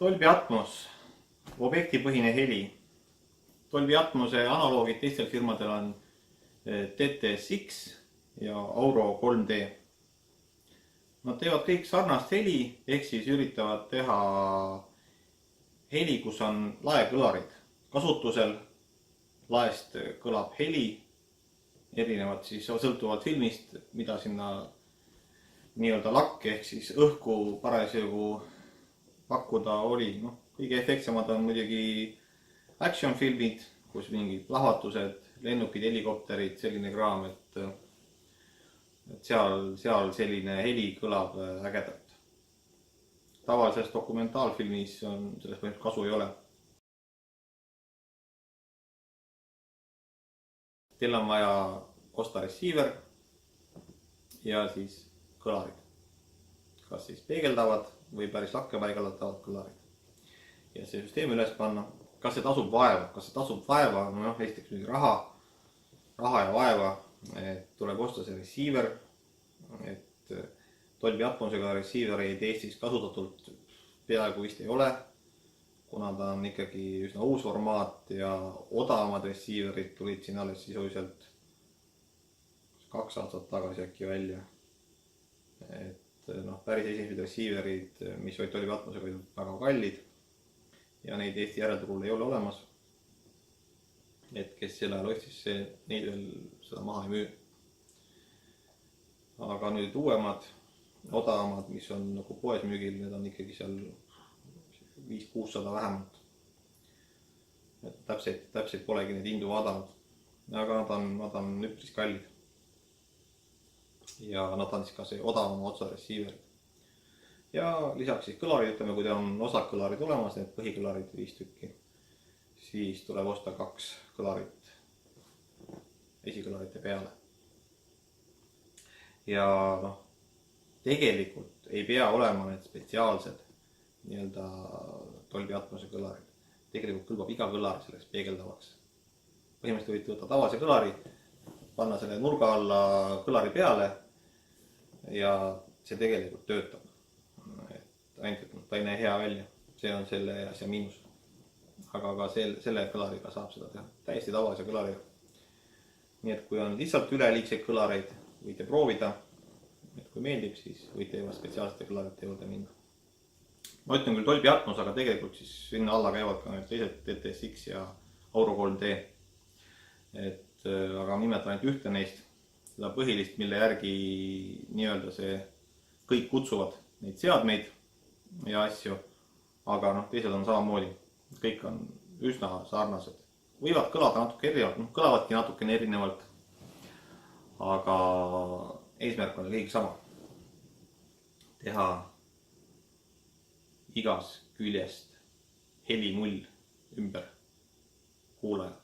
Dolby Atmos, objektipõhine heli. Dolby Atmose analoogid teistel firmadel on TTSX ja Auro 3D. Nad teevad kõik sarnast heli, ehk siis üritavad teha heli, kus on laekõlarid kasutusel. Laest kõlab heli, erinevad siis sõltuvalt filmist, mida sinna nii-öelda lakk ehk siis õhku parasjagu pakkuda oli. Kõige efektsemad on muidugi action filmid, kus mingid plahvatused, lennukid, helikopterid, selline kraam, et seal selline heli kõlab ägedalt. Tavalises dokumentaalfilmis sellest põhimõtteliselt kasu ei ole. Teil on vaja osta receiver ja siis kõlarid. Kas siis peegeldavad või päris lakke paigaldatavad kõlarid. Ja see süsteem üles panna. Kas see tasub vaeva? Kas see tasub vaeva? Esiteks mingi raha ja vaeva. Tuleb osta see receiver. Dolby Atmosega receivereid Eestis kasutatult peaaegu vist ei ole, kuna ta on ikkagi üsna uus formaat ja odavamad receiverid tulid siin alles sisuliselt 2 aastat tagasi äkki välja. Päris esimesed receiverid, mis olid Dolby Atmosega, olid väga kallid ja neid Eesti järelturul ei ole olemas. Kes selle ajal ostis, neid veel seda maha ei müü. Aga nüüd uuemad, odavamad, mis on nagu poes müügil, need on ikkagi seal 500-600 vähemalt. Täpselt polegi neid hindu vaadanud, aga nad on üpris kallid. Ja nad on siis ka see odavama otsa receiverid. Ja lisaks siis kõlarid, ütleme, kui teil on osakõlarid olemas, need põhikõlarid 5 tükki, siis tuleb osta 2 kõlarit esikõlarite peale. Ja tegelikult ei pea olema need spetsiaalsed nii-öelda Dolby Atmose kõlarid. Tegelikult kõlbab iga kõlar selleks peegeldavaks. Põhimõtteliselt võite võtta tavalise kõlari, panna selle nurga alla kõlari peale ja see tegelikult töötab. Ainult ta ei näe hea välja. See on selle asja miinus. Aga ka selle kõlariga saab seda teha. Täiesti tavalise kõlariga. Nii et kui on lihtsalt üleliigseid kõlareid, võite proovida. Kui meeldib, siis võite juba spetsiaalsete kõlarite juurde minna. Ma ütlen küll Dolby Atmos, aga tegelikult siis sinna alla käivad ka need teised TTSX ja Auro 3D. Aga nimetan ainult ühte neist. Seda põhilist, mille järgi nii-öelda see kõik kutsuvad neid seadmeid ja asju. Aga teised on samamoodi. Kõik on üsna sarnased. Võivad kõlada natuke erinevalt, kõlavadki natukene erinevalt. Aga eesmärk on kõik sama. Teha igas küljest helimull ümber kuulaja.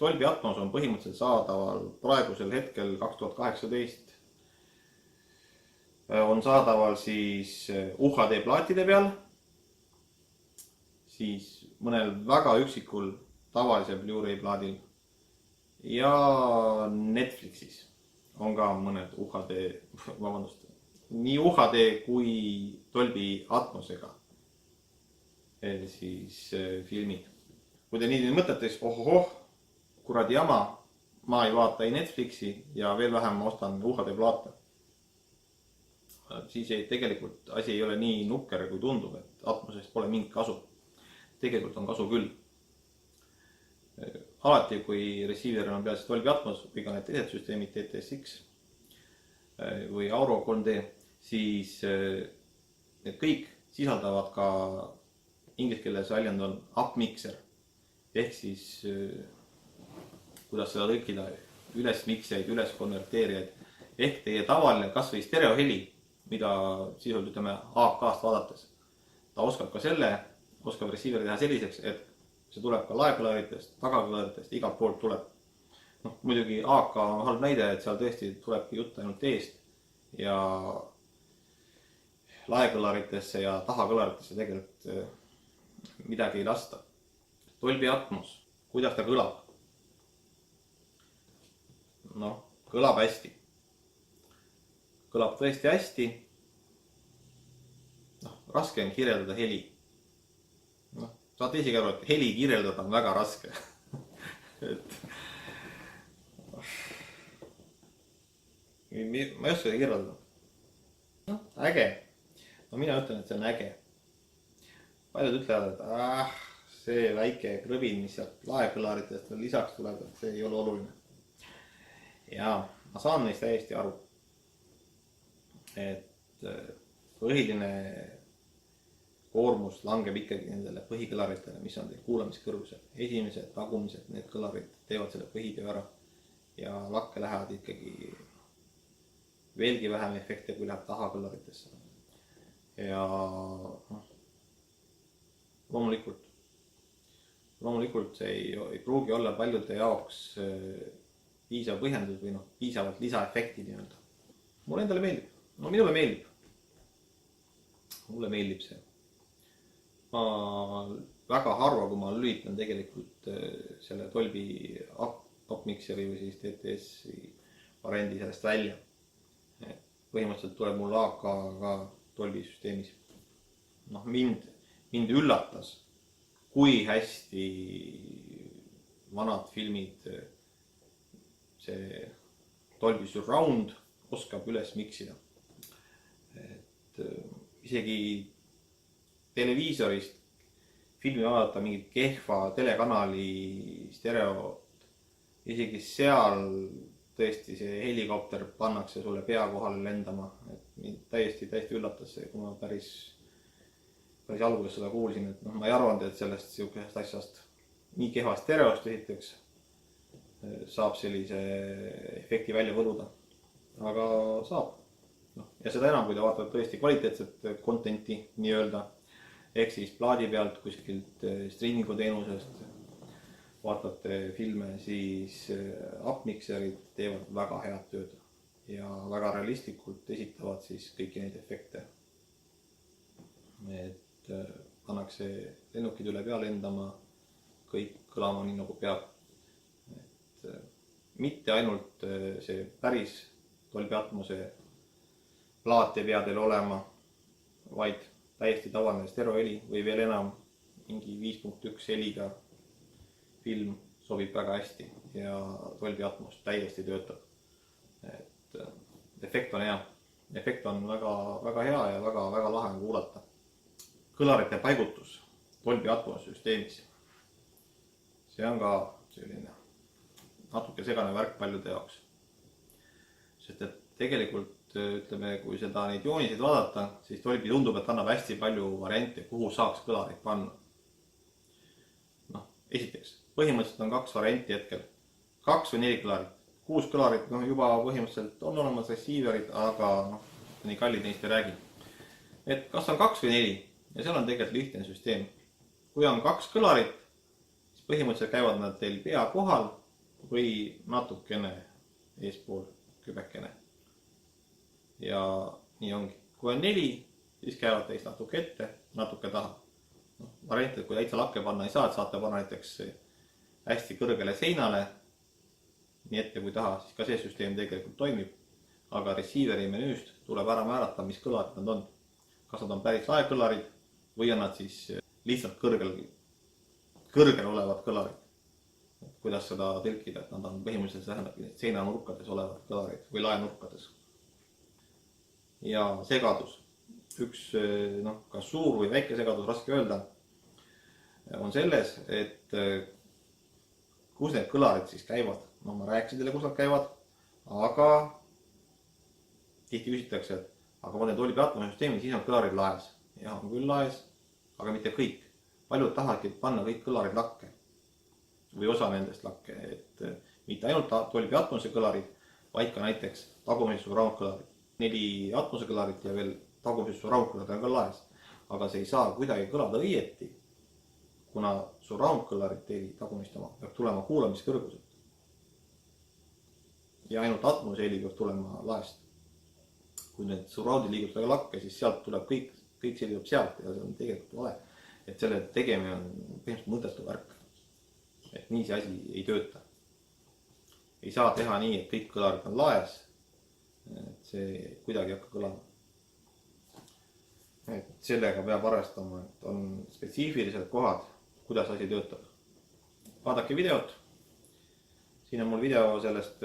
Dolby Atmos on põhimõtteliselt saadaval praegusel hetkel 2018. On saadaval siis UHD plaatide peal, siis mõnel väga üksikul tavalisel Blu-ray plaadil ja Netflixis on ka mõned nii UHD kui Dolby Atmosega siis filmid. Kui te nii mõtlete, siis kuradi jama, ma ei vaata ei Netflixi ja veel vähem ma ostan UHD plaate. Siis tegelikult asi ei ole nii nukker kui tundub, et Atmosest pole mingit kasu. Tegelikult on kasu küll. Alati, kui receiveril on peal Dolby Atmos või ka need teised süsteemid TTSX või Auro 3D, siis need kõik sisaldavad ka inglise keeles väljend on upmixer. Ehk siis, kuidas seda tõlkida, üles mikseid, üles konverteerijaid. Ehk teie tavaline kas või stereoheli, mida sisuliselt ütleme AK-st vaadates. Ta oskab ka selle, oskab receiver teha selliseks, et see tuleb ka laekõlaritest, tagakõlaritest, igalt poolt tuleb. Muidugi AK on halb näide, et seal tõesti tulebki jutt ainult eest ja laekõlaritesse ja tahakõlaritesse tegelikult midagi ei lasta. Dolby Atmos, kuidas ta kõlab? Kõlab hästi. Kõlab tõesti hästi. Raske on kirjeldada heli. saate isegi aru, et heli kirjeldada on väga raske. et ma ei oska seda kirjeldada. noh, äge. no mina ütlen, et see on äge. paljud ütlevad, et see väike krõbin, mis sealt laekõlaritest veel lisaks tuleb, et see ei ole oluline. ja ma saan neist täiesti aru. et põhiline koormus langeb ikkagi nendele põhikõlaritele, mis on teil kuulamiskõrgusel. esimesed, tagumised, need kõlarid teevad selle põhitöö ära ja lakke lähevad ikkagi veelgi vähem efekte, kui läheb tahakõlaritesse. ja loomulikult see ei pruugi olla paljude jaoks piisav põhjendus või piisavalt lisaefekti nii-öelda. Mulle endale meeldib. No minule meeldib. Mulle meeldib see. Ma väga harva, kui ma lülitan tegelikult selle Dolby upmixeri või siis DTS-i variandi sellest välja. Põhimõtteliselt tuleb mul AK ka Dolby süsteemis. Mind üllatas, kui hästi vanad filmid see Dolby Surround oskab üles miksida. Isegi televiisorist filmi vaadata mingit kehva telekanali stereot, isegi seal tõesti see helikopter pannakse sulle pea kohale lendama. Mind täiesti üllatas see, kui ma päris alguses seda kuulsin, et ma ei arvanud, et sellest sihukesest asjast nii kehva stereost esiteks saab sellise efekti välja võluda. Aga saab. Ja seda enam, kui te vaatate tõesti kvaliteetset contenti nii-öelda, ehk siis plaadi pealt kuskilt streamingu teenusest vaatate filme, siis upmixerid teevad väga head tööd ja väga realistlikult esitavad siis kõiki neid efekte. Et pannakse lennukid üle pea lendama, kõik kõlama nii nagu peab. Et mitte ainult see päris Dolby Atmose plaat ei pea teil olema, vaid täiesti tavaline stereoheli või veel enam mingi 5.1 heliga film sobib väga hästi ja Dolby Atmos täiesti töötab. Et efekt on hea. Efekt on väga hea ja väga lahe kuulata. Kõlarite paigutus Dolby Atmos süsteemis. See on ka selline natuke segane värk paljude jaoks. Sest et tegelikult ütleme, kui seda neid jooniseid vaadata, siis Dolby tundub, et annab hästi palju variante, kuhu saaks kõlarid panna. Esiteks, põhimõtteliselt on 2 varianti hetkel. 2 või 4 kõlarit. 6 kõlarit juba põhimõtteliselt on olemas receiverid, aga nii kallid neist ei räägi. Et kas on 2 või 4 ja seal on tegelikult lihtne süsteem. Kui on 2 kõlarit, siis põhimõtteliselt käivad nad teil pea kohal või natukene eespool kübekene. Ja nii ongi. Kui on 4, siis käivad teist natuke ette, natuke taha. Variant, et kui täitsa lakke panna ei saa, et saate panna näiteks hästi kõrgele seinale, nii ette kui taha, siis ka see süsteem tegelikult toimib. Aga receiveri menüüst tuleb ära määrata, mis kõlarid nad on. Kas nad on päris laekõlarid või on nad siis lihtsalt kõrgel olevad kõlarid. Kuidas seda tõlkida, et nad on põhimõtteliselt tähendabki seinanurkades olevad kõlarid või laenurkades. Ja segadus. Üks kas suur või väike segadus, raske öelda, on selles, et kus need kõlarid siis käivad. Ma rääkisin teile, kus nad käivad, aga tihti küsitakse, et aga ma olen Dolby Atmose süsteemi, siis on kõlarid laes. Ja on küll laes, aga mitte kõik. Paljud tahadki panna kõik kõlarid lakke või osa nendest lakke. Et mitte ainult Dolby Atmose kõlarid, vaid ka näiteks tagumise surround kõlarid. 4 Atmose kõlarit ja veel tagumise surround kõlarid on ka laes. Aga see ei saa kuidagi kõlada õieti, kuna surround kõlarid teil tagumistama peab tulema kuulamiskõrguselt. Ja ainult Atmose heli peab tulema laest. Kui need surroundi liigutada lakke, siis sealt tuleb kõik see liigub sealt ja see on tegelikult vale. Et selle tegemine on põhimõtteliselt mõttetu värk. Et nii see asi ei tööta. Ei saa teha nii, et kõik kõlarid on laes. Et see kuidagi ei hakka kõlama. Et sellega peab arvestama, et on spetsiifilised kohad, kuidas asi töötab. Vaadake videot. Siin on mul video sellest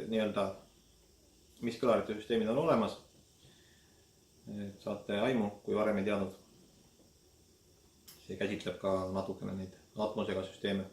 nii-öelda, mis kõlarite süsteemid on olemas. Saate aimu, kui varem ei teadnud. See käsitleb ka natukene neid atmosega süsteeme.